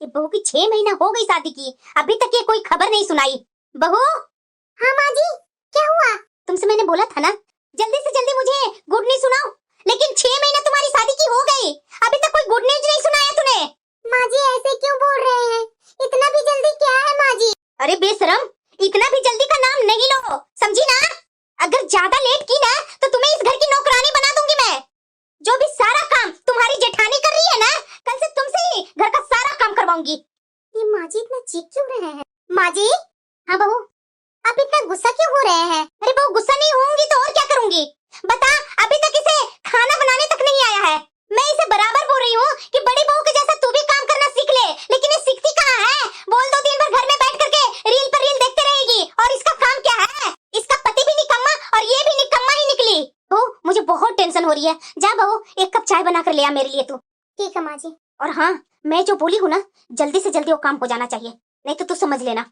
ये बहू की 6 महीना हो गई शादी की, अभी तक ये कोई खबर नहीं सुनाई। बहू। हाँ माँ जी, क्या हुआ? तुमसे मैंने बोला था ना जल्दी से जल्दी मुझे गुड न्यूज सुनाओ, लेकिन 6 महीना तुम्हारी शादी की हो गई, अभी तक कोई गुड न्यूज नहीं सुनाया तूने। माँ जी ऐसे क्यों बोल रहे हैं? इतना भी जल्दी क्या है माँ जी? अरे बेशरम, इतना भी जल्दी का नाम नहीं लो, समझी ना? अगर ज्यादा लेट की ना तो तुम्हें इस घर की नौकरानी बना दूंगी मैं। जो भी सारा काम तुम्हारी जेठानी कर रही है ना, कल से तुमसे ही घर का सारा काम करवाऊंगी। ये माँ जी इतना चीख क्यों रहे हैं? माँ जी। हाँ बहू। आप इतना गुस्सा क्यों हो रहे हैं? अरे बहू गुस्सा नहीं होंगी तो और क्या करूंगी? बता, अभी तक इसे खाना बनाने तक नहीं आया है। मैं इसे बराबर बोल रही हूँ कि बड़ी बहू के जैसा तू भी काम करना सीख ले, लेकिन ये सीखती कहाँ है? बोल दो दिन भर घर में बैठ करके रील पर रील देखते रहेगी, और इसका काम क्या है? इसका पति भी निकम्मा और ये भी निकम्मा ही निकली। बहू मुझे बहुत टेंशन हो रही है, जा बहू एक कप चाय बना कर ले आ मेरे लिए तू। ठीक है माँ जी। और हाँ, मैं जो बोली हूँ ना, जल्दी से जल्दी वो काम हो जाना चाहिए, नहीं तो तू समझ लेना।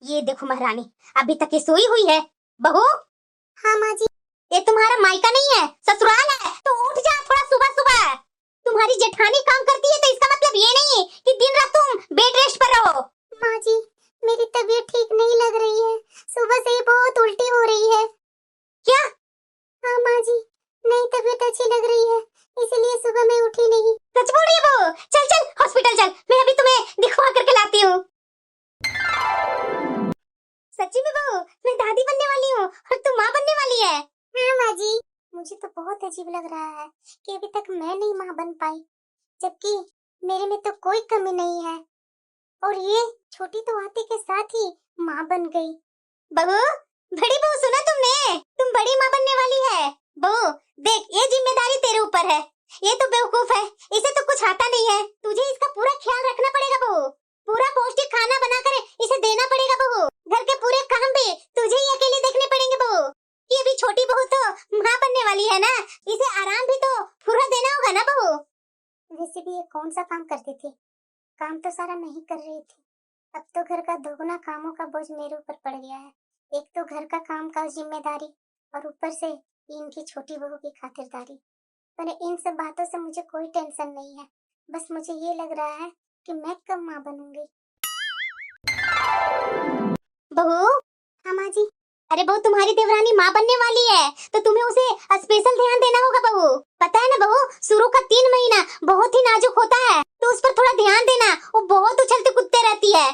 ये देखो महारानी, अभी तक ये सोई हुई है। बहू। हाँ माँ जी। ये तुम्हारा मायका नहीं है, ससुराल है, तो उठ जा थोड़ा सुबह सुबह। तुम्हारी जेठानी काम करती है तो इसका मतलब ये नहीं कि दिन रात तुम बेड रेस्ट पर रहो। माँ जी मेरी तबीयत ठीक नहीं लग रही है, सुबह से ही बहुत उल्टी हो रही है। क्या? हाँ माँ जी, नहीं तबीयत अच्छी लग रही है, इसलिए सुबह मैं उठी नहीं। सच बोल रही है बहू? चल चल हॉस्पिटल चल, मैं अभी तुम्हें दिखवा करके लाती हूँ। सच्ची में बहू, मैं दादी बनने वाली हूँ और तू माँ बनने वाली है। हाँ माँ जी। मुझे तो बहुत अजीब लग रहा है कि अभी तक मैं नहीं माँ बन पाई, जबकि मेरे में तो कोई कमी नहीं है, और ये छोटी तो आते के साथ ही माँ बन गई। बहू, बड़ी बहू सुना तुमने? तुम बड़ी माँ बनने वाली है। बहू देख, ये जिम्मेदारी तेरे ऊपर है। ये तो बेवकूफ है, इसे तो कुछ आता नहीं है, तुझे इसका पूरा ख्याल रखना पड़ेगा बहू। पूरा पौष्टिक खाना बनाकर इसे देना पड़ेगा बहू। घर के पूरे काम भी तुझे ही अकेले देखने पड़ेंगे बहू। ये भी छोटी बहू तो माँ बनने वाली है ना, इसे आराम भी तो पूरा देना होगा ना बहू। वैसे भी ये कौन सा काम करती थी, काम तो सारा नहीं कर रही थी, अब तो घर का दोगुना कामों का बोझ मेरे ऊपर पड़ गया है। एक तो घर का काम का जिम्मेदारी, और ऊपर से इनकी छोटी बहू की खातिरदारी। पर इन सब बातों से मुझे कोई टेंशन नहीं है, बस मुझे ये लग रहा है कि मैं कब माँ बनूंगी। बहू। हाँ माँ जी। अरे बहू, तुम्हारी देवरानी माँ बनने वाली है तो तुम्हें उसे स्पेशल ध्यान देना होगा बहू। पता है ना बहू, शुरू का 3 महीना बहुत ही नाजुक होता है, तो उस पर थोड़ा ध्यान देना, वो बहुत उछलते कूदते रहती है।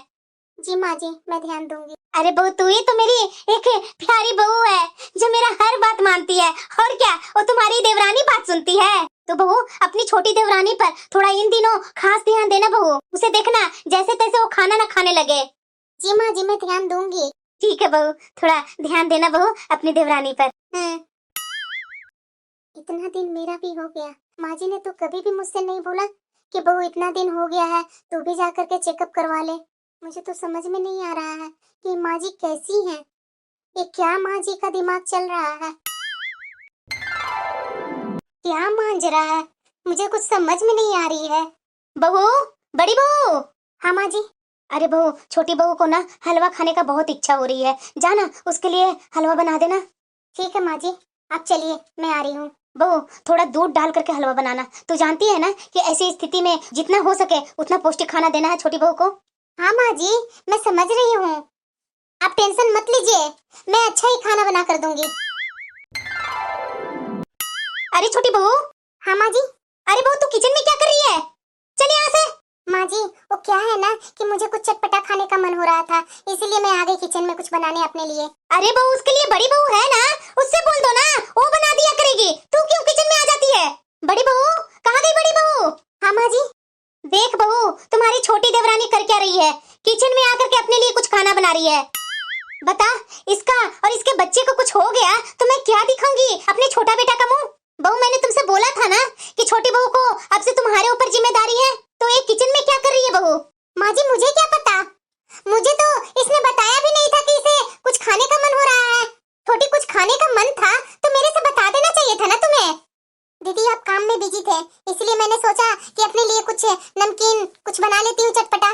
जी माँ जी, मैं ध्यान दूंगी। अरे बहू, तू ही तो मेरी एक प्यारी बहू है जो मेरा हर बात मानती है, और क्या वो तुम्हारी देवरानी बात सुनती है। तो बहू अपनी छोटी देवरानी पर थोड़ा इन दिनों खास ध्यान देना बहू, उसे देखना जैसे तैसे वो खाना ना खाने लगे। जी माँ जी, मैं ध्यान दूंगी। ठीक है बहू, थोड़ा ध्यान देना बहू अपनी देवरानी पर। इतना दिन मेरा भी हो गया, माँ जी ने तो कभी भी मुझसे नहीं बोला कि बहू इतना दिन हो गया है तू भी जाकर के चेकअप करवा ले। मुझे तो समझ में नहीं आ रहा है कि माँ जी कैसी हैं, ये क्या माँ जी का दिमाग चल रहा है, क्या मांझ रहा है, मुझे कुछ समझ में नहीं आ रही है। बहू, बड़ी बहू। हाँ माँ जी। अरे बहू, छोटी बहू को ना हलवा खाने का बहुत इच्छा हो रही है, जाना उसके लिए हलवा बना देना। ठीक है माँ जी, आप चलिए मैं आ रही हूँ। बहू थोड़ा दूध डाल करके हलवा बनाना, तू जानती है ना कि ऐसी स्थिति में जितना हो सके उतना पौष्टिक खाना देना है छोटी बहू को। हाँ माँ जी, मैं समझ रही हूँ, आप टेंशन मत लीजिए, मैं अच्छा ही खाना बना कर दूंगी। अरे छोटी बहू। हाँ माँ जी। अरे बहू, तू किचन में क्या कर रही है? चल यहाँ से। माँ जी वो क्या है ना कि मुझे कुछ चटपटा खाने का मन हो रहा था, इसीलिए मैं आ गई किचन में कुछ बनाने अपने लिए। अरे बहू, उसके लिए बड़ी बहू है ना, उससे बोल दो ना, वो बना दिया करेगी, तू क्यों किचन में आ जाती है? बड़ी बहू, कहाँ गई बड़ी बहू? हाँ माँ जी। देख बहू, तुम्हारी छोटी देवरानी कर क्या रही है, किचन में आकर के अपने लिए कुछ खाना बना रही है। बता, इसका और इसके बच्चे को कुछ हो गया तो मैं क्या दिखाऊंगी अपने छोटा बेटा का मुंह? बहू मैंने तुमसे बोला था ना कि छोटी बहू को अब से तुम्हारे ऊपर जिम्मेदारी है, तो ये किचन में क्या कर रही है बहू? माँ जी मुझे क्या पता, मुझे तो इसने बताया भी नहीं था कि इसे कुछ खाने का मन हो रहा है। छोटी कुछ खाने का मन था तो मेरे से बता देना चाहिए था ना तुम्हें। दीदी आप काम में बिजी थे, इसलिए मैंने सोचा कि अपने लिए कुछ नमकीन कुछ बना लेती हूँ चटपटा।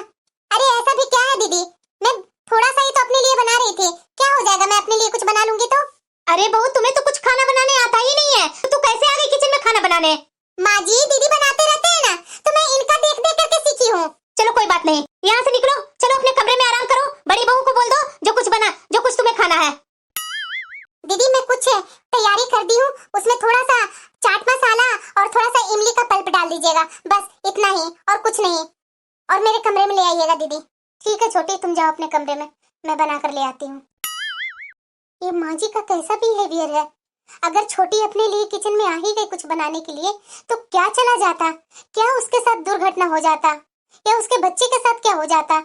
अरे ऐसा भी क्या है दीदी, मैं थोड़ा सा ही तो अपने लिए बना रही थी, क्या हो जाएगा मैं अपने लिए कुछ बना लूंगी तो। अरे बहू, तुम्हें तो कुछ खाना बनाने आता ही नहीं है, तो तू कैसे आ गई किचन में खाना बनाने? माँ जी दीदी बनाते रहते हैं ना, तो पे डाल दीजिएगा, बस इतना ही और कुछ नहीं। और मेरे कमरे में ले आइएगा दीदी। ठीक है छोटी, तुम जाओ अपने कमरे में, मैं बना कर ले आती हूँ। ये माँ जी का कैसा बिहेवियर है। अगर छोटी अपने लिए किचन में आ ही गई कुछ बनाने के लिए तो क्या चला जाता, क्या उसके साथ दुर्घटना हो जाता, या उसके बच्चे के साथ क्या हो जाता।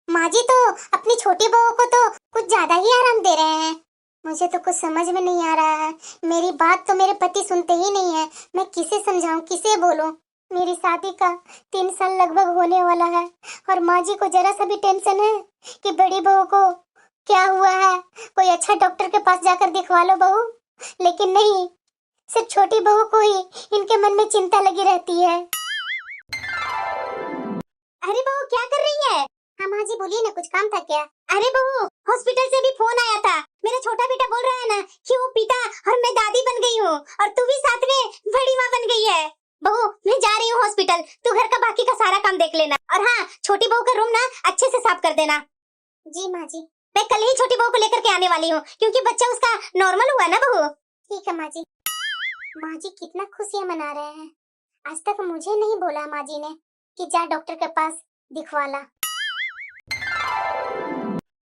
माँ जी तो अपनी छोटी बहू को तो कुछ ज्यादा ही आराम दे रहे हैं। मुझे तो कुछ समझ में नहीं आ रहा है। मेरी बात तो मेरे पति सुनते ही नहीं है। मैं किसे समझाऊं, किसे बोलूं। मेरी शादी का 3 साल लगभग होने वाला है और माँ जी को जरा सा भी टेंशन है कि बड़ी बहू को क्या हुआ है, कोई अच्छा डॉक्टर के पास जाकर दिखवा लो बहू। लेकिन नहीं, सिर्फ छोटी बहू को ही इनके मन में चिंता लगी रहती है। अरे बहू क्या कर रही है? हाँ माँ जी बोलिए ना, कुछ काम था क्या? अरे बहू, हॉस्पिटल से भी फोन आया था। मेरा छोटा बेटा बोल रहा है ना कि वो पिता और मैं दादी बन गई हूँ और तू भी साथ में बड़ी माँ बन गई है। बहू मैं जा रही हूँ हॉस्पिटल, तू घर का बाकी का सारा काम देख लेना। और हाँ, छोटी बहू का रूम ना अच्छे से साफ कर देना। जी माँ जी, मैं कल ही छोटी बहू को लेकर के आने वाली हूँ क्योंकि बच्चा उसका नॉर्मल हुआ ना बहू। ठीक है माँ जी। माँ जी कितना खुशियाँ मना रहे हैं। आज तक मुझे नहीं बोला माँ जी ने कि जा डॉक्टर के पास दिखवा ला।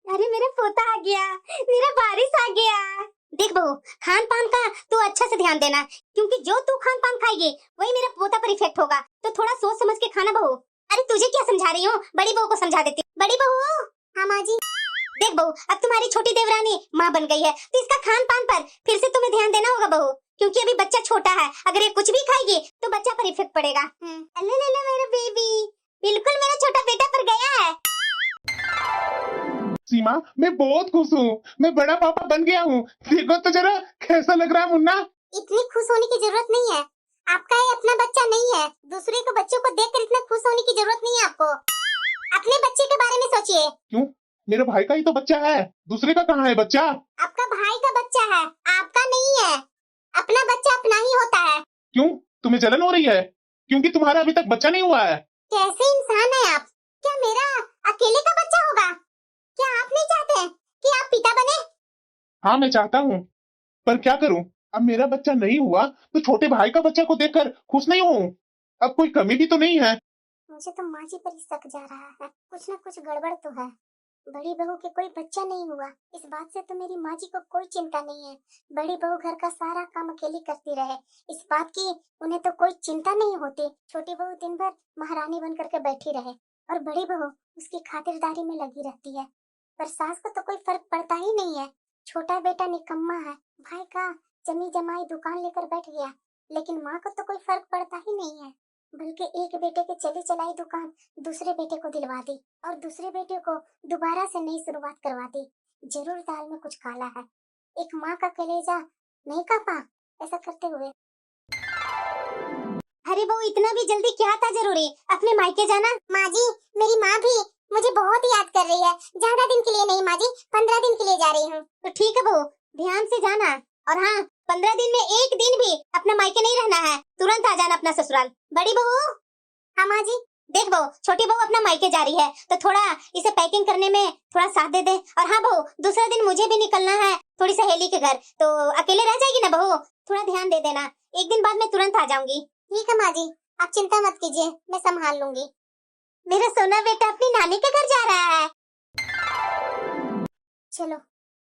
अरे मेरा पोता आ गया, मेरा बारिश आ गया। देख बहू, खान पान का तू अच्छा से ध्यान देना क्योंकि जो तू खान पान खाएगी वही मेरा पोता पर इफेक्ट होगा। तो थोड़ा सोच समझ के खाना बहू। अरे तुझे क्या समझा रही हूँ, बड़ी बहू को समझा देती। बड़ी बहू। हाँ माँ जी। देख बहू, अब तुम्हारी छोटी देवरानी माँ बन गई है तो इसका खान पान पर फिर से तुम्हें ध्यान देना होगा बहू, क्योंकि अभी बच्चा छोटा है। अगर ये कुछ भी खाएगी तो बच्चा पर इफेक्ट पड़ेगा। अल्ले मेरा बेबी, बिल्कुल मेरा छोटा बेटा पर गया है। सीमा, मैं बहुत खुश हूँ। मैं बड़ा पापा बन गया हूँ। देखो तो जरा कैसा लग रहा है मुन्ना। इतनी खुश होने की जरूरत नहीं है। आपका ये अपना बच्चा नहीं है। दूसरे के बच्चों को देखकर इतना खुश होने की जरूरत नहीं है आपको। अपने बच्चे के बारे में सोचिए। क्यों? मेरे भाई का ही तो बच्चा है, दूसरे का कहाँ है बच्चा? आपका भाई का बच्चा है, आपका नहीं है। अपना बच्चा अपना ही होता है। क्यों, तुम्हें जलन हो रही है क्योंकि तुम्हारा अभी तक बच्चा नहीं हुआ है? कैसे इंसान है आप? क्या मेरा अकेले का बच्चा होगा? क्या आप नहीं चाहते कि आप पिता बने? हाँ मैं चाहता हूँ, पर क्या करूँ? अब मेरा बच्चा नहीं हुआ तो छोटे भाई का बच्चा को देखकर खुश नहीं हूँ। अब कोई कमी भी तो नहीं है। मुझे तो माँ जी पर ही शक जा रहा है। कुछ न कुछ गड़बड़ तो है। बड़ी बहू के कोई बच्चा नहीं हुआ, इस बात से तो मेरी माँ जी को कोई चिंता नहीं है। बड़ी बहू घर का सारा काम अकेली करती रहे, इस बात की उन्हें तो कोई चिंता नहीं होती। छोटी बहू दिन भर महारानी बन करके बैठी रहे और बड़ी बहू उसकी खातिरदारी में लगी रहती है। पर सास को तो कोई फर्क पड़ता ही नहीं है। छोटा बेटा निकम्मा है, भाई का जमी जमाई दुकान लेकर बैठ गया, लेकिन माँ को तो कोई फर्क पड़ता ही नहीं है। बल्कि एक बेटे के चली चलाई दुकान दूसरे बेटे को दिलवा दी और दूसरे बेटे को दोबारा से नई शुरुआत करवा दी। जरूर दाल में कुछ काला है। एक माँ का कलेजा नहीं कापा ऐसा करते हुए। अरे वो इतना भी जल्दी क्या था जरूरी अपने मायके जाना? माँ जी, मेरी माँ भी मुझे बहुत याद कर रही है। ज्यादा दिन के लिए नहीं माँ जी, 15 दिन के लिए जा रही हूँ। तो ठीक है बहू, ध्यान से जाना। और हाँ, 15 दिन में एक दिन भी अपना मायके नहीं रहना है, तुरंत आ जाना अपना ससुराल। बड़ी बहू। हाँ माँ जी। देख बहू, छोटी बहू अपना मायके जा रही है तो थोड़ा इसे पैकिंग करने में थोड़ा साथ दे दे। और हाँ बहू, दूसरा दिन मुझे भी निकलना है थोड़ी सहेली के घर, तो अकेले रह जाएगी ना बहू, थोड़ा ध्यान दे देना। एक दिन बाद मैं तुरंत आ जाऊंगी। ठीक है माँ जी, आप चिंता मत कीजिए, मैं संभाल लूंगी। मेरा सोना बेटा अपनी नानी के घर जा रहा है। चलो,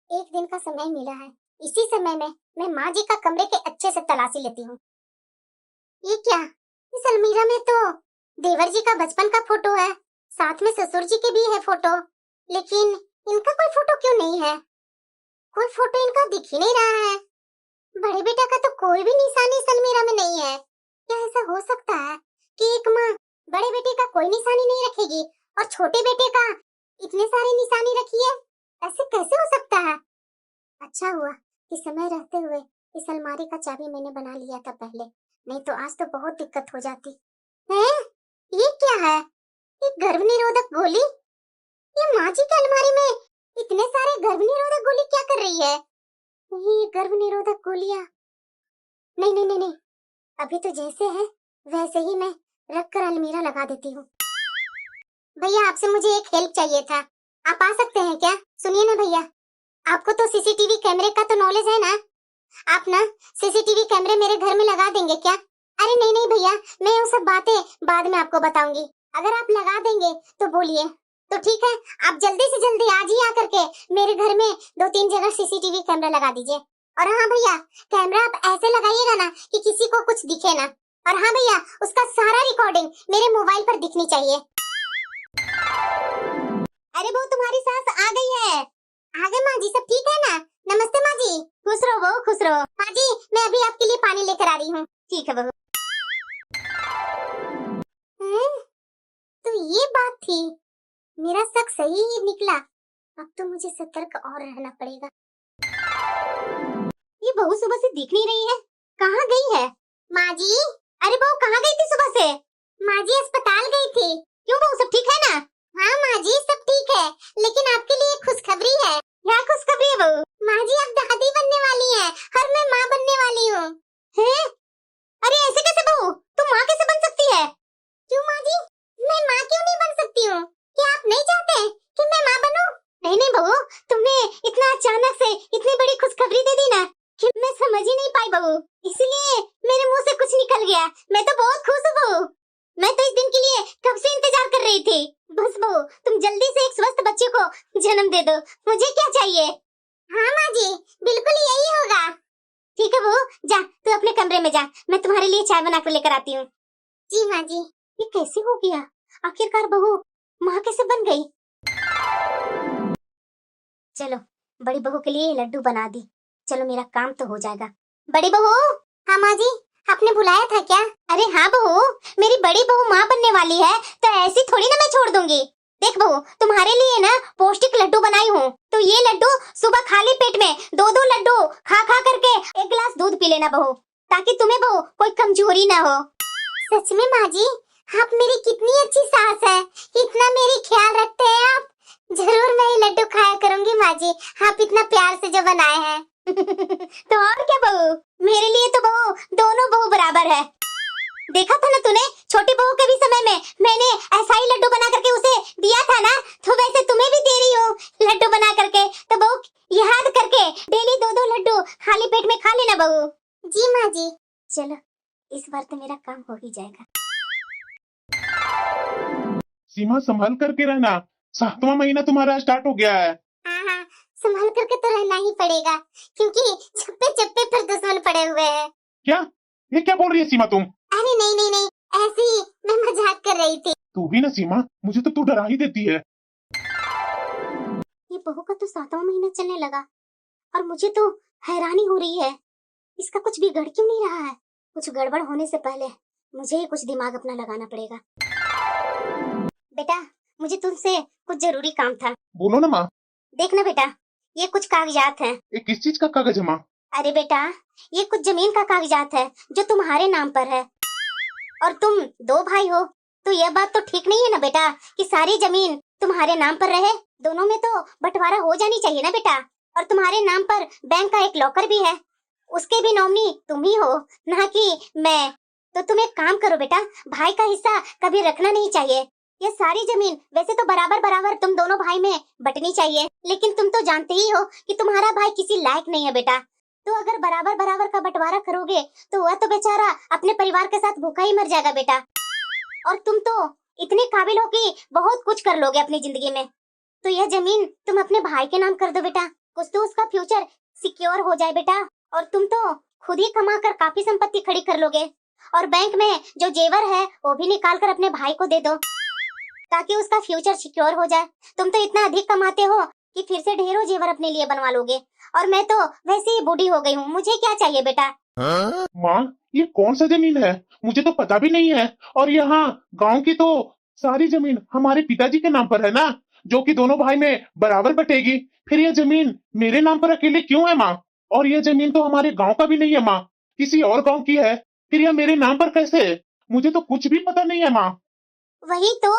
एक दिन का समय मिला है, इसी समय में मैं माँ जी का कमरे के अच्छे से तलाशी लेती हूँ। ये क्या? इस अलमीरा में तो देवर जी का बचपन का फोटो है, साथ में ससुर जी के भी है फोटो, लेकिन इनका कोई फोटो क्यों नहीं है? कोई फोटो इनका दिख ही नहीं रहा है। बड़े बेटा का तो कोई भी निशानी इस अलमीरा में नहीं है। क्या ऐसा हो सकता है कि एक माँ बड़े बेटे का कोई निशानी नहीं रखेगी और छोटे बेटे का इतने सारे निशानी रखी है? ऐसे कैसे हो सकता है? अच्छा हुआ कि समय रहते हुए इस अलमारी का चाबी मैंने बना लिया था पहले, नहीं तो आज तो बहुत दिक्कत हो जाती। हैं? ये क्या है? एक गर्भ निरोधक गोली? ये माँ जी की अलमारी में इतने सारे गर्भ निरोधक गोली क्या कर रही है? ये गर्भ निरोधक गोलियां? नहीं नहीं नहीं नहीं, अभी तो जैसे है वैसे ही मैं रख कर अलमीरा लगा देती हूँ। भैया आपसे मुझे एक हेल्प चाहिए था, आप आ सकते हैं क्या? सुनिए ना भैया, आपको तो सीसीटीवी कैमरे का तो नॉलेज है ना? आप ना सीसीटीवी कैमरे मेरे घर में लगा देंगे क्या? अरे नहीं नहीं भैया, मैं वो सब बातें बाद में आपको बताऊंगी। अगर आप लगा देंगे तो बोलिए। तो ठीक है, आप जल्दी से जल्दी आज ही आकर के मेरे घर में 2-3 जगह सीसीटीवी कैमरा लगा दीजिए। और हाँ भैया, कैमरा आप ऐसे लगाइएगा ना कि किसी को कुछ दिखे ना। और हाँ भैया, उसका सारा रिकॉर्डिंग मेरे मोबाइल पर दिखनी चाहिए। अरे वो तुम्हारी सास आ गई है। आ गए माँ जी, सब ठीक है ना? नमस्ते माँ जी। खुश रहो बहू, खुश रहो। माँ जी, मैं अभी आपके लिए पानी लेकर आ रही हूँ। ठीक है बहू। तो ये बात थी, मेरा शक सही ही निकला। अब तो मुझे सतर्क और रहना पड़ेगा। ये बहू सुबह से दिख नहीं रही है, कहाँ गई है? माँ जी, अरे बहू कहाँ गई थी सुबह से? माँ जी अस्पताल गई थी। क्यों बहू, सब ठीक है ना? हाँ माँ जी, सब ठीक है, लेकिन आपके लिए एक खुशखबरी है। क्या खुशखबरी है बहू? माँ जी आप दादी बनने वाली हैं और मैं माँ बनने वाली हूँ। हैं? अरे ऐसे कैसे बहू, तुम माँ कैसे बन सकती है? क्यों माँ जी, मैं माँ क्यों नहीं बन सकती हूँ? क्या आप नहीं चाहते कि मैं माँ बनूं? नहीं नहीं बहू, तुमने इतना अचानक से इतनी बड़ी खुशखबरी दे दी ना कि मैं समझ ही नहीं पाई बहू, इसलिए मेरे मुंह से कुछ निकल गया। मैं तो बहुत खुश हूँ बहू, मैं तो इस दिन के लिए कब से इंतजार कर रही थी। बस बहू, तुम जल्दी से एक स्वस्थ बच्चे को जन्म दे दो, मुझे क्या चाहिए? हाँ माँ जी, बिल्कुल यही होगा। ठीक है बहू, जा तू अपने कमरे में जा, मैं तुम्हारे लिए चाय बना कर लेकर आती हूँ। जी माँ जी। ये कैसे हो गया? आखिरकार बहू माँ कैसे बन गई? चलो, बड़ी बहू के लिए लड्डू बना दी। चलो मेरा काम तो हो जाएगा। बड़ी बहू। हाँ माँ जी, आपने बुलाया था क्या? अरे हाँ बहू, मेरी बड़ी बहू माँ बनने वाली है, तो ऐसी थोड़ी ना मैं छोड़ दूंगी। देख बहू, तुम्हारे लिए ना पौष्टिक लड्डू बनाई हूँ, तो ये लड्डू सुबह खाली पेट में 2-2 लड्डू खा खा करके 1 गिलास दूध पी लेना बहू, ताकि तुम्हें बहू कोई कमजोरी ना हो। सच में माँ जी, आप मेरी कितनी अच्छी सास है, इतना मेरी ख्याल रखते हैं आप। जरूर मैं ये लड्डू खाया करूंगी माँ जी, आप इतना प्यार से जो बनाए हैं। तो और क्या बहू, मेरे लिए तो बहू दोनों बहू बराबर है। देखा था ना तूने, छोटी बहू के भी समय में मैंने ऐसा ही लड्डू बना करके उसे दिया था ना, तो वैसे तुम्हें भी दे रही हूँ लड्डू बना करके। तो बहू याद करके डेली 2-2 लड्डू खाली पेट में खा लेना बहू। जी माँ जी। चलो, इस बार तो मेरा काम हो ही जाएगा। सीमा संभल करके रहना, 7वां महीना तुम्हारा स्टार्ट हो गया है। हाँ हाँ, संभल करके तो रहना ही पड़ेगा, क्योंकि चप्पे चप्पे पर दुश्मन पड़े हुए हैं। क्या, ये क्या बोल रही है सीमा तुम? अरे नहीं नहीं नहीं, ऐसे ही मैं मजाक कर रही थी। तू भी ना सीमा, मुझे तो तू डरा ही देती है। ये बहू का तो 7वां महीना चलने लगा और मुझे तो हैरानी हो रही है, इसका कुछ बिगड़ क्यों नहीं रहा है? कुछ गड़बड़ होने से पहले मुझे ही कुछ दिमाग अपना लगाना पड़ेगा। बेटा, मुझे तुमसे कुछ जरूरी काम था। बोलो ना माँ। देखना बेटा, ये कुछ कागजात हैं। ये किस चीज का कागज है माँ? अरे बेटा, ये कुछ जमीन का कागजात है जो तुम्हारे नाम पर है, और तुम 2 भाई हो, तो यह बात तो ठीक नहीं है ना बेटा कि सारी जमीन तुम्हारे नाम पर रहे। दोनों में तो बंटवारा हो जानी चाहिए ना बेटा। और तुम्हारे नाम पर बैंक का एक लॉकर भी है, उसके भी नॉमिनी तुम ही हो, ना कि मैं। तो तुम एक काम करो बेटा, भाई का हिस्सा कभी रखना नहीं चाहिए। ये सारी जमीन वैसे तो बराबर बराबर तुम दोनों भाई में बंटनी चाहिए, लेकिन तुम तो जानते ही हो कि तुम्हारा भाई किसी लायक नहीं है बेटा। तो अगर बराबर बराबर का बंटवारा करोगे तो वह तो बेचारा अपने परिवार के साथ भूखा ही मर जाएगा बेटा। और तुम तो इतने काबिल हो कि बहुत कुछ कर लोगे अपनी जिंदगी में। तो यह जमीन तुम अपने भाई के नाम कर दो बेटा, कुछ तो उसका फ्यूचर सिक्योर हो जाए बेटा। और तुम तो खुद ही कमा कर काफी संपत्ति खड़ी कर लोगे, और बैंक में जो जेवर है वो भी निकाल कर अपने भाई को दे दो, ताकि उसका फ्यूचर सिक्योर हो जाए। तुम तो इतना अधिक कमाते हो कि फिर से ढेरों जेवर अपने लिए बनवा लोगे, और मैं तो वैसे ही बूढ़ी हो गई हूँ, मुझे क्या चाहिए बेटा? माँ, ये कौन सा जमीन है? मुझे तो पता भी नहीं है। और यहाँ गांव की तो सारी जमीन हमारे पिताजी के नाम पर है ना, जो कि दोनों भाई में बराबर बटेगी। फिर यह जमीन मेरे नाम पर अकेले क्यों है माँ? और यह जमीन तो हमारे गांव का भी नहीं है माँ, किसी और गांव की है। फिर यह मेरे नाम पर कैसे है? मुझे तो कुछ भी पता नहीं है माँ। वही तो,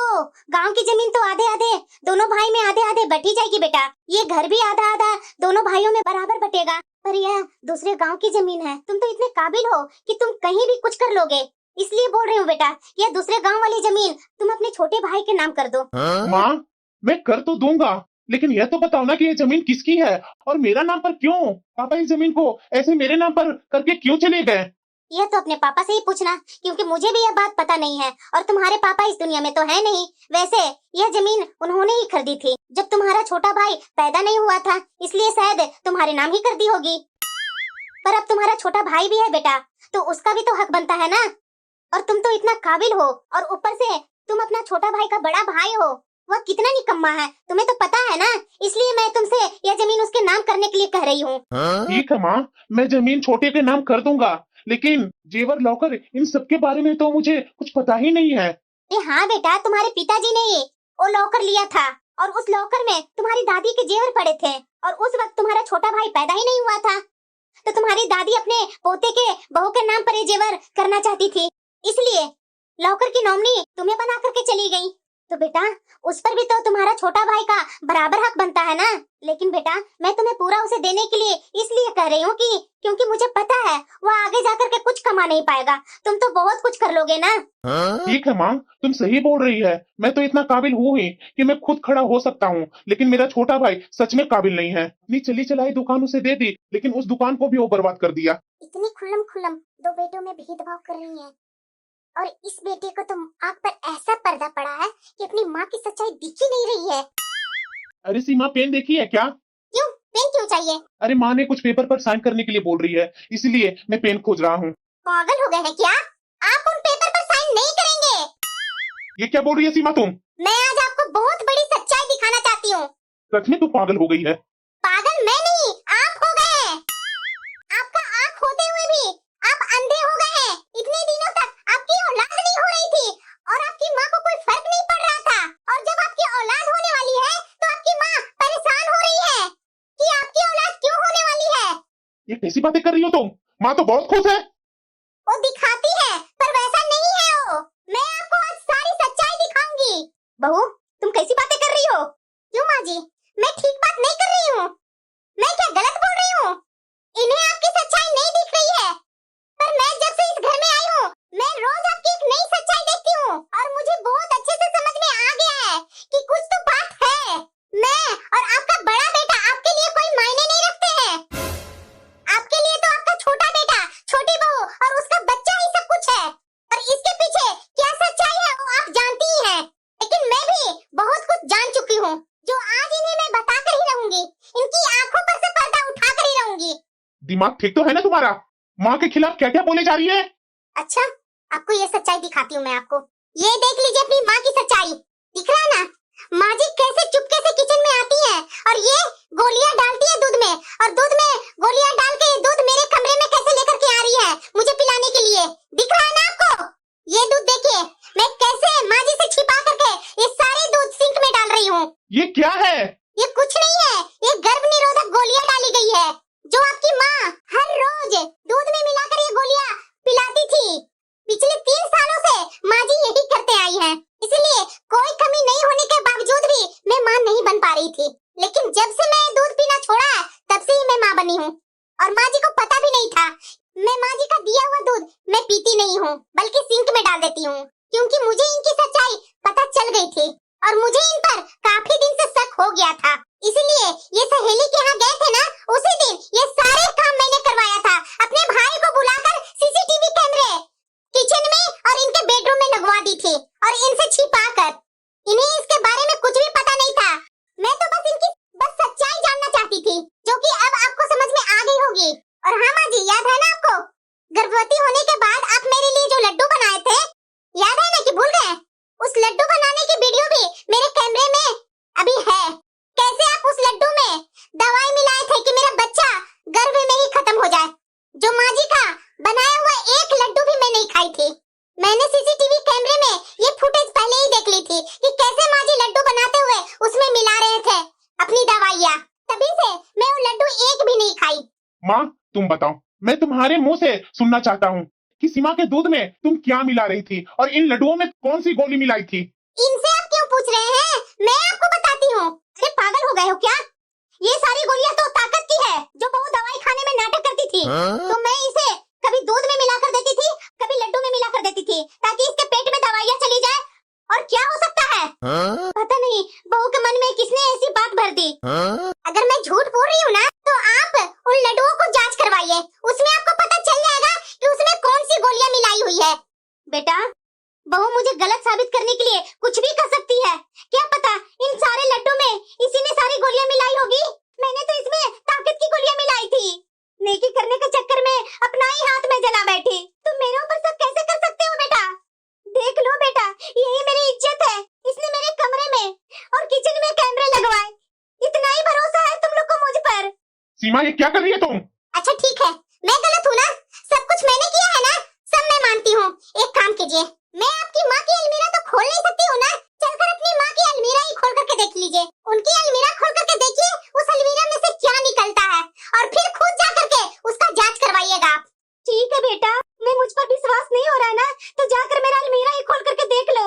गांव की जमीन तो आधे आधे दोनों भाई में आधे आधे बटी जाएगी बेटा। ये घर भी आधा आधा दोनों भाइयों में बराबर बटेगा। पर यह दूसरे गांव की जमीन है, तुम तो इतने काबिल हो कि तुम कहीं भी कुछ कर लोगे, इसलिए बोल रही हूँ बेटा, यह दूसरे गांव वाली जमीन तुम अपने छोटे भाई के नाम कर दो। माँ, मैं कर तो दूंगा, लेकिन यह तो बताओ ना कि ये जमीन किसकी है और मेरा नाम पर क्यों? पापा इस जमीन को ऐसे मेरे नाम पर करके क्यों चले गए? यह तो अपने पापा से ही पूछना, क्योंकि मुझे भी यह बात पता नहीं है और तुम्हारे पापा इस दुनिया में तो है नहीं। वैसे यह जमीन उन्होंने ही खरीदी थी जब तुम्हारा छोटा भाई पैदा नहीं हुआ था, इसलिए शायद तुम्हारे नाम ही कर दी होगी। पर अब तुम्हारा छोटा भाई भी है बेटा, तो उसका भी तो हक बनता है ना। और तुम तो इतना काबिल हो और ऊपर से तुम अपना छोटा भाई का बड़ा भाई हो। वह कितना निकम्मा है तुम्हें तो पता है ना, इसलिए मैं तुमसे यह जमीन उसके नाम करने के लिए कह रही हूँ। ठीक है माँ, मैं जमीन छोटे के नाम कर दूंगा, लेकिन जेवर लॉकर इन सब के बारे में तो मुझे कुछ पता ही नहीं है। हाँ बेटा, तुम्हारे पिताजी ने वो लॉकर लिया था और उस लॉकर में तुम्हारी दादी के जेवर पड़े थे और उस वक्त तुम्हारा छोटा भाई पैदा ही नहीं हुआ था, तो तुम्हारी दादी अपने पोते के बहू के नाम पर ये जेवर करना चाहती थी, इसलिए लॉकर की नॉमिनी तुम्हें बना करके चली गई। तो बेटा उस पर भी तो तुम्हारा छोटा भाई का बराबर हक बनता है ना। लेकिन बेटा मैं तुम्हें पूरा उसे देने के लिए इसलिए कह रही हूँ कि क्योंकि मुझे पता है वो आगे जाकर के कुछ कमा नहीं पाएगा, तुम तो बहुत कुछ कर लोगे ना। ठीक है माँ, तुम सही बोल रही है, मैं तो इतना काबिल हूँ ही कि मैं खुद खड़ा हो सकता हूँ, लेकिन मेरा छोटा भाई सच में काबिल नहीं है। अपनी चली चलाई दुकान उसे दे दी, लेकिन उस दुकान को भी वो बर्बाद कर दिया। इतनी खुल्लम खुल्लम दो बेटों में भेदभाव कर रही है और इस बेटे को तो आंख पर ऐसा पर्दा पड़ा है कि अपनी माँ की सच्चाई दिख ही नहीं रही है। अरे सीमा, पेन देखी है क्या? क्यों, पेन क्यों चाहिए? अरे माँ ने कुछ पेपर पर साइन करने के लिए बोल रही है, इसलिए मैं पेन खोज रहा हूँ। पागल हो गए हैं क्या? आप उन पेपर पर साइन नहीं करेंगे। ये क्या बोल रही है सीमा तुम? मैं आज आपको बहुत बड़ी सच्चाई दिखाना चाहती हूँ। सच में तू पागल हो गई है। पागल मैं नहीं, आप हो गए हैं। आपका आँख होते हुए भी आप अंधे हो गए हैं। इतने दिनों तक आपकी औलाद नहीं हो रही थी और आपकी माँ को कोई फर्क नहीं पड़ रहा था, और जब आपकी औलाद होने वाली है तो आपकी माँ परेशान हो रही है कि आपकी औलाद क्यों होने वाली है। ये कैसी बातें कर रही हो तुम? माँ तो बहुत खुश है। वो दिखाती है पर वैसा नहीं है वो। मैं आपको आज सारी सच्चाई दिखाऊंगी। बहू तुम कैसी बातें कर रही हो? क्यों माँ जी, मैं ठीक बात नहीं कर रही हूँ? मैं क्या गलत बोल रही हूँ? इन्हें आपकी सच्चाई नहीं दिख रही है, पर मैं जब से इस घर में आई हूँ मैं रोज आपकी एक नई सच्चाई देखती हूँ और मुझे बहुत अच्छे से समझ में आ गया है कि कुछ तो बात है। मैं और आपका बड़ा बेटा आपके लिए कोई मायने नहीं रखते हैं। आपके लिए तो आपका छोटा बेटा, छोटी बहू और उसका बच्चा ही सब कुछ है, और इसके पीछे क्या सच्चाई है वो आप जानती ही हैं। लेकिन मैं भी बहुत कुछ जान चुकी हूँ, जो आज इन्हें मैं बता कर ही रहूंगी। इनकी आंखों पर से पर्दा उठा कर ही रहूंगी। दिमाग ठीक तो है ना तुम्हारा? माँ के खिलाफ क्या क्या बोले जा रही है? अच्छा, आपको ये सच्चाई दिखाती हूँ मैं आपको। ये देख लीजिए अपनी माँ की सच्चाई। दिख रहा है ना माँ जी कैसे चुपके से किचन में आती है और ये गोलियां डालती है दूध में, और दूध में गोलियां डाल के ये दूध मेरे कमरे में कैसे लेकर के आ रही है मुझे पिलाने के लिए। दिख रहा है ना आपको? ये दूध देखिए मैं कैसे माँ जी से छिपा करके ये सारे दूध सिंक में डाल रही हूँ। ये क्या है? ये कुछ नहीं है, ये गर्भ निरोधक गोलियां डाली गई है जो आपकी माँ हर रोज दूध में मिलाकर ये गोलियां पिलाती थी। पिछले 3 सालों से माँ जी यही करते आई हैं, इसलिए कोई कमी नहीं होने के बावजूद भी मैं माँ नहीं बन पा रही थी। लेकिन जब से मैं दूध पीना छोड़ा है तब से ही मैं माँ बनी हूँ, और माँ जी को पता भी नहीं था। मैं माँ जी का दिया हुआ दूध मैं पीती नहीं हूँ, बल्कि सिंक में डाल देती हूँ, क्योंकि मुझे इनकी सच्चाई पता चल गई थी और मुझे इन पर काफी दिन से शक हो गया था। इसलिए ये सहेली के यहाँ गए थे ना, उसी दिन ये सारे काम मैंने करवाया था। अपने भाई को बुलाकर सीसीटीवी कैमरे किचन में और इनके बेडरूम में लगवा दी थी, और इनसे छिपाकर। इन्हें इसके बारे में कुछ भी पता नहीं था। मैं तो बस इनकी सच्चाई जानना चाहती थी, जो कि अब आपको समझ में आ गई होगी। और हाँ माँ जी, याद है ना आपको गर्भवती होने के बाद आप मेरे लिए जो लड्डू बनाए थे, याद है ना कि भूल गए? उस लड्डू बनाने की वीडियो भी मेरे कैमरे में अभी है। कैसे आप उस लड्डू में दवाई मिलाए थे कि मेरा बच्चा गर्भ में ही खत्म हो जाए। जो माँ जी का बनाया हुआ एक लड्डू भी मैं नहीं खाई थी। मैंने सीसीटीवी कैमरे में ये फुटेज पहले ही देख ली थी कि कैसे माँ जी लड्डू बनाते हुए उसमें मिला रहे थे अपनी दवाइयाँ। तभी से मैं वो लड्डू एक भी नहीं खाई। माँ तुम बताओ, मैं तुम्हारे मुंह से सुनना चाहता हूँ कि सीमा के दूध में तुम क्या मिला रही थी और इन लड्डुओं में कौन सी गोली मिलाई थी? इनसे आप क्यों पूछ रहे हैं? मैं आपको बताती हूँ। अरे पागल हो गए हो क्या? ये सारी गोलियां तो ताकत की है, जो वो दवाई खाने में नाटक करती थी। तो मैं इसे कभी दूध में मिलाकर देती थी, कभी लड्डू में मिलाकर देती थी, ताकि इसके पेट में दवाइयाँ चली जाए। और क्या हो सकता है? पता नहीं बहू के मन में किसने ऐसी बात भर दी। अगर मैं झूठ बोल रही हूँ ना, तो आप उन लड्डुओं को जांच करवाइए, उसमें आपको पता चल जाएगा कि उसमें कौन बेटा, बहू मुझे गलत साबित करने के लिए कुछ भी कर सकती है। क्या पता इन सारे लड्डू में इसी ने सारी गोलियां मिलाई होगी। मैंने तो इसमें ताकत की गोलियां मिलाई थी। नेकी करने के चक्कर में अपना ही हाथ में जला बैठी। तुम मेरे ऊपर सब कैसे कर सकते हो बेटा? देख लो बेटा, यही मेरी इज्जत है। इसने मेरे कमरे में और किचन में कैमरे लगवाए। इतना ही भरोसा है तुम लोग को मुझ पर। सीमा, ये क्या कर रही है तुम? अच्छा ठीक है, मैं गलत हूँ ना? सब कुछ मैंने किया है ना? सब मैं मानती हूँ। एक काम कीजिए, मैं आपकी माँ की अलमीरा तो खोल नहीं सकती हूँ ना? चलकर अपनी माँ की अलमीरा ही खोल करके देख लीजिए। उनकी अलमीरा खोल करके देखिए, उस अलमीरा में से क्या निकलता है, और फिर खुद जा करके उसका जांच करवाइएगा आप। ठीक है बेटा, मैं मुझ पर विश्वास नहीं हो रहा है ना, तो जाकर मेरा अलमीरा ही खोल करके देख लो,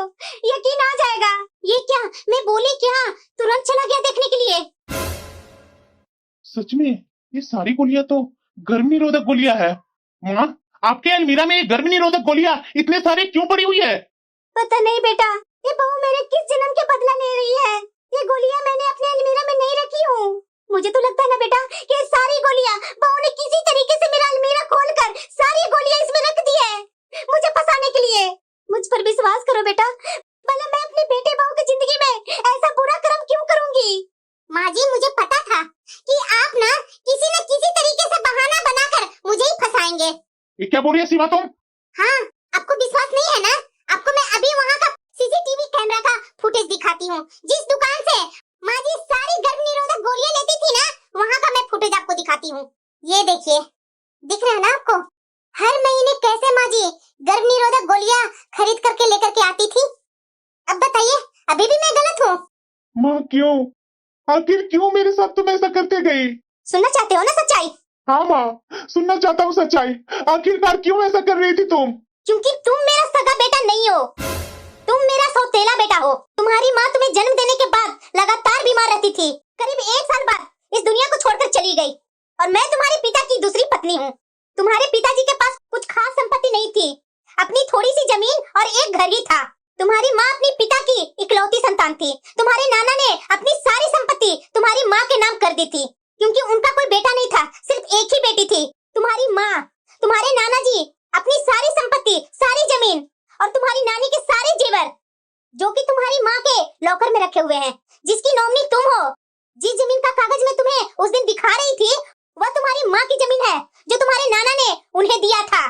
यकीन आ जाएगा। ये क्या, मैं बोली क्या? तुरंत चला गया देखने के लिए। सच में ये सारी गोलियां तो गर्मी निरोधक गोलियां है। माँ, आपके अलमीरा में ये गर्मी निरोधक गोलियां इतने सारे क्यों पड़ी हुई है? पता नहीं बेटा, ये बहू मेरे किस जन्म के बदला ले रही है। ये गोलियां मैंने अपने अलमीरा में नहीं रखी हूँ। मुझे तो लगता है ना बेटा कि ये सारी गोलियां बहू ने किसी तरीके से मेरा अलमीरा खोलकर सारी गोलियां इसमें रख दी है, मुझे फंसाने के लिए। मुझ पर विश्वास करो बेटा, भला मैं अपने बेटे बहू की जिंदगी में ऐसा बुरा कर्म क्यों करूंगी? माँ जी, मुझे पता था कि आप ना किसी तरीके से बहाना बनाकर मुझे ही फंसाएंगे। ये क्या बोल रही है सीमा तुम? हाँ, आपको विश्वास नहीं है ना? आपको मैं अभी वहाँ का सीसीटीवी कैमरा का फुटेज दिखाती हूँ। जिस दुकान से माँ जी सारी गर्भ निरोधक गोलियां लेती थी ना, वहाँ का मैं फुटेज आपको दिखाती हूँ। ये देखिए, दिख रहा है ना आपको? हर महीने कैसे माँ जी गर्भ निरोधक गोलियां खरीद करके लेकर के आती थी। अब बताइए, अभी भी मैं गलत हूँ? माँ, क्यों, आखिर क्यों मेरे साथ तुम ऐसा करते गई? सुनना चाहते हो ना सच्चाई? हाँ माँ, सुनना चाहता हूँ सच्चाई। आखिरकार क्यों ऐसा कर रही थी तुम? क्योंकि तुम मेरा सगा बेटा नहीं हो, तुम मेरा सौतेला बेटा हो। तुम्हारी माँ तुम्हें जन्म देने के बाद लगातार बीमार रहती थी। करीब 1 साल बाद इस दुनिया को छोड़कर चली गई, और मैं तुम्हारे पिता की दूसरी पत्नी हूँ। तुम्हारे पिताजी के पास कुछ खास संपत्ति नहीं थी, अपनी थोड़ी सी जमीन और एक घर ही था। तुम्हारी माँ अपने पिता की इकलौती संतान थी। तुम्हारे नाना ने अपनी सारी संपत्ति तुम्हारी माँ के नाम कर दी थी, क्योंकि उनका कोई बेटा नहीं था, सिर्फ एक ही बेटी थी। तुम्हारी माँ, तुम्हारे नाना जी अपनी सारी संपत्ति, सारी जमीन और तुम्हारी नानी के सारे जेवर, जो कि तुम्हारी माँ के लॉकर में रखे हुए हैं, जिसकी नॉमिनी तुम हो, जिस जमीन का कागज मैं तुम्हें उस दिन दिखा रही थी, वह तुम्हारी माँ की जमीन है, जो तुम्हारे नाना ने उन्हें दिया था।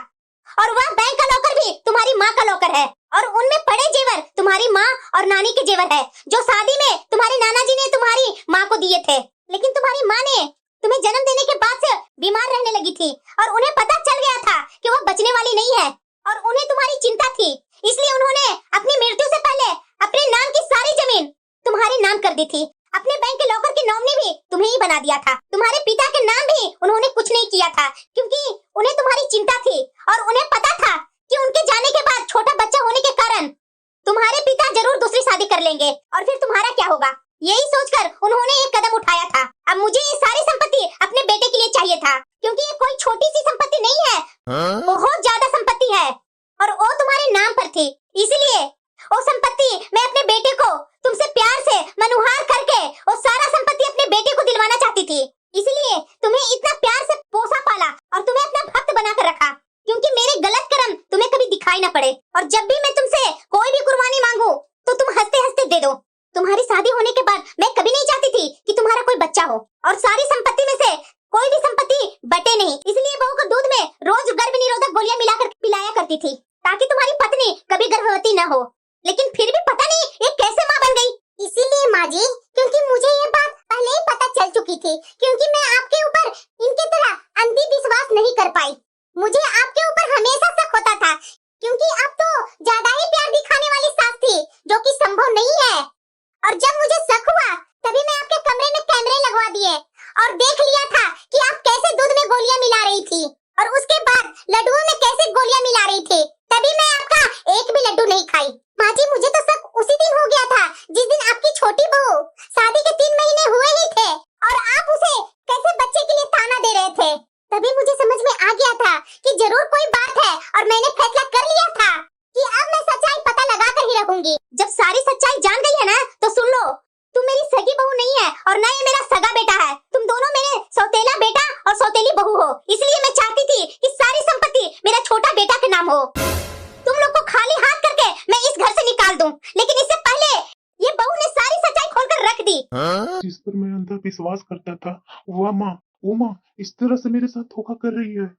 और वह बैंक का लॉकर भी तुम्हारी माँ का लॉकर है, और उनमें पड़े जेवर तुम्हारी माँ और नानी के जेवर है, जो शादी में तुम्हारे नाना जी ने तुम्हारी माँ को दिए थे। लेकिन तुम्हारी माँ ने तुम्हें जन्म देने के बाद से बीमार रहने लगी थी, और उन्हें पता चल गया था कि वह बचने वाली नहीं है, और उन्हें तुम्हारी चिंता थी। इसलिए उन्होंने अपनी मृत्यु से पहले अपने नाम की सारी जमीन तुम्हारे नाम कर दी थी। अपने बैंक के लॉकर की नॉमिनी भी तुम्हें ही बना दिया था। तुम्हारे पिता के नाम भी उन्होंने कुछ नहीं किया था, क्योंकि उन्हें तुम्हारी चिंता थी, और उन्हें पता था कि उनके जाने के बाद छोटा बच्चा होने के कारण तुम्हारे पिता जरूर दूसरी शादी कर लेंगे, और फिर तुम्हारा क्या होगा, यही सोचकर उन्होंने एक कदम उठाया था। अब मुझे ये सारी संपत्ति अपने बेटे के लिए चाहिए था, क्योंकि ये कोई छोटी सी संपत्ति नहीं है, बहुत ज्यादा संपत्ति है, और वो तुम्हारे नाम पर थी। इसलिए वो संपत्ति मैं अपने बेटे को तुमसे प्यार से मनुहार करके वो सारा संपत्ति अपने बेटे को दिलवाना चाहती थी। इसलिए तुम्हें इतना प्यार से पोसा पाला और तुम्हें अपना भक्त बनाकर रखा, क्योंकि मेरे गलत कर्म तुम्हें कभी दिखाई न पड़े, और जब भी मैं तुमसे कोई भी कुर्बानी मांगू तो तुम हंसते हंसते दे दो। तुम्हारी शादी होने के बाद मैं कभी नहीं चाहती थी कि तुम्हारा कोई बच्चा हो, और सारी संपत्ति में से कोई भी संपत्ति बटे नहीं। इसलिए बहू को दूध में रोज गर्भ निरोधक गोलियां मिलाकर पिलाया करती थी, ताकि तुम्हारी पत्नी कभी गर्भवती न हो। लेकिन फिर भी पता नहीं ये कैसे माँ बन गई। इसीलिए माँ जी, क्योंकि मुझे ये बात पहले ही पता चल चुकी थी, क्योंकि मैं आपके ऊपर इनकी तरह अंधविश्वास नहीं कर पाई। मुझे आपके ऊपर हमेशा शक होता था, क्योंकि आप तो ज्यादा ही प्यार दिखाने वाली सास थी, जो कि संभव नहीं है। और जब मुझे शक हुआ, तभी मैं आपके कमरे में कैमरे लगवा दिए और देख लिया था कि आप कैसे दूध में गोलियां मिला रही थी, और उसके बाद लड्डुओं में कैसे गोलियां मिला रही थी। तभी मैं आपका एक भी लड्डू नहीं खाई। माँ जी, मुझे तो शक उसी दिन हो गया था जिस दिन आपकी छोटी बहू, शादी के 3 महीने हुए ही थे, और आप उसे कैसे बच्चे के लिए ताना दे रहे थे। तभी मुझे समझ में आ गया था कि जरूर कोई बात है, और मैंने फैसला कर लिया था कि अब मैं सच्चाई पता लगा कर ही रहूंगी। जब सारी सच्चाई जान गई है ना, तो सुन लो, तुम मेरी सगी बहू नहीं है, और न ये मेरा सगा बेटा है। तुम दोनों मेरे सौतेला बेटा और सौतेली बहू हो। इसलिए मैं चाहती थी कि सारी संपत्ति मेरा छोटा बेटा के नाम हो। तुम लोग को खाली हाथ करके मैं इस घर से निकाल दूं, लेकिन इससे पहले ये बहू ने सारी सच्चाई खोलकर रख दी। जिस पर मैं अंधा विश्वास करता था, वो माँ इस तरह से मेरे साथ धोखा कर रही है।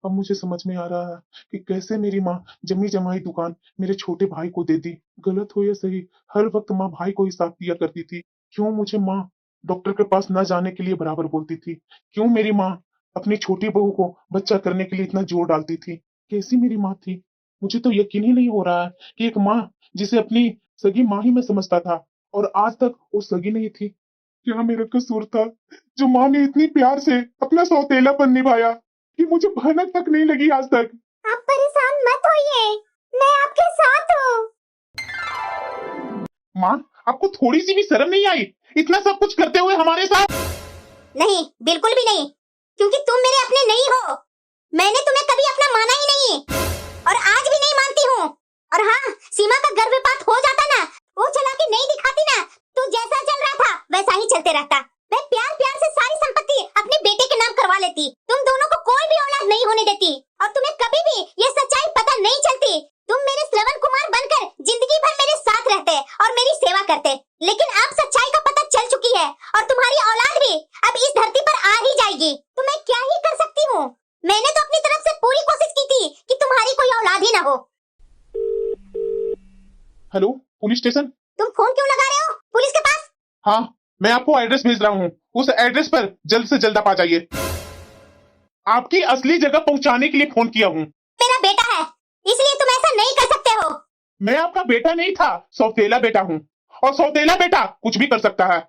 अब मुझे समझ में आ रहा है कि कैसे मेरी माँ जमी जमाई दुकान मेरे छोटे भाई को दे दी। गलत हो या सही, हर वक्त माँ भाई को ही साथ दिया करती थी। क्यों मुझे माँ डॉक्टर के पास न जाने के लिए बराबर बोलती थी? क्यों मेरी माँ अपनी छोटी बहू को बच्चा करने के लिए इतना जोर डालती थी? कैसी मेरी माँ थी? मुझे तो यकीन ही नहीं हो रहा है कि एक माँ जिसे अपनी सगी माँ ही मैं समझता था और आज तक वो सगी नहीं थी। क्या मेरा कसूर था जो माँ ने इतनी प्यार से अपना सौतेलापन निभाया कि मुझे भनक तक नहीं लगी आज तक। आप परेशान मत होइए, मैं आपके साथ हूँ। माँ, आपको थोड़ी सी भी शर्म नहीं आई इतना सब कुछ करते हुए हमारे साथ? नहीं, बिल्कुल भी नहीं, क्योंकि तुम मेरे अपने नहीं हो। मैंने तुम्हें कभी अपना माना ही नहीं और आज भी नहीं मानती हूँ। और हाँ, सीमा का गर्भपात हो जाता ना, वो चला के नहीं दिखाती ना, तो जैसा चल रहा था वैसा ही चलते रहता। मैं प्यार प्यार से सारी संपत्ति अपने बेटे के नाम करवा लेती। तुम दोनों को कोई भी औलाद नहीं होने देती और तुम्हें कभी भी ये सच्चाई पता नहीं चलती। तुम मेरे श्रवण कुमार बनकर जिंदगी भर मेरे साथ रहते और मेरी सेवा करते, लेकिन अब सच्चाई का पता चल चुकी है और तुम्हारी औलाद भी अब इस धरती पर आ ही जाएगी। तो मैं क्या ही कर सकती हूँ? मैंने तो अपनी तरफ से पूरी कोशिश की थी कि तुम्हारी कोई औलाद ही ना हो। Hello, police station. तुम फोन क्यों लगा रहे हो पुलिस के पास? हाँ, मैं आपको एड्रेस भेज रहा हूँ। उस एड्रेस पर जल्द से जल्द आप आ जाइए। आपकी असली जगह पहुँचाने के लिए फोन किया हूँ। मेरा बेटा है, इसलिए तुम ऐसा नहीं कर सकते हो। मैं आपका बेटा नहीं था, सौतेला बेटा हूँ और सौतेला बेटा कुछ भी कर सकता है।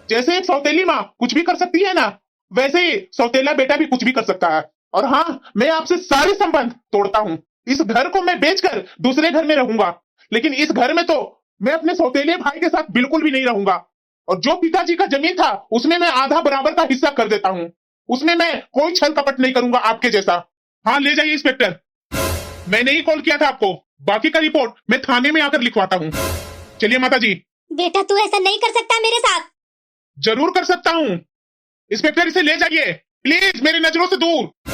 जैसे एक सौतेली माँ कुछ भी कर सकती है ना, वैसे ही सौतेला बेटा भी कुछ भी कर सकता है। और हाँ, मैं आपसे सारे संबंध तोड़ता हूँ। इस घर को मैं बेचकर दूसरे घर में रहूंगा, लेकिन इस घर में तो मैं अपने सौतेले भाई के साथ बिल्कुल भी नहीं रहूंगा। और जो पिताजी का जमीन था उसमें मैं आधा बराबर का हिस्सा कर देता हूँ। उसमें मैं कोई छल कपट नहीं करूंगा आपके जैसा। हाँ, ले जाइए इंस्पेक्टर। मैंने ही कॉल किया था आपको, बाकी का रिपोर्ट मैं थाने में आकर लिखवाता हूँ। चलिए माता जी। बेटा, तू ऐसा नहीं कर सकता मेरे साथ। जरूर कर सकता हूँ। इंस्पेक्टर, इसे ले जाइए प्लीज, मेरी नजरों से दूर।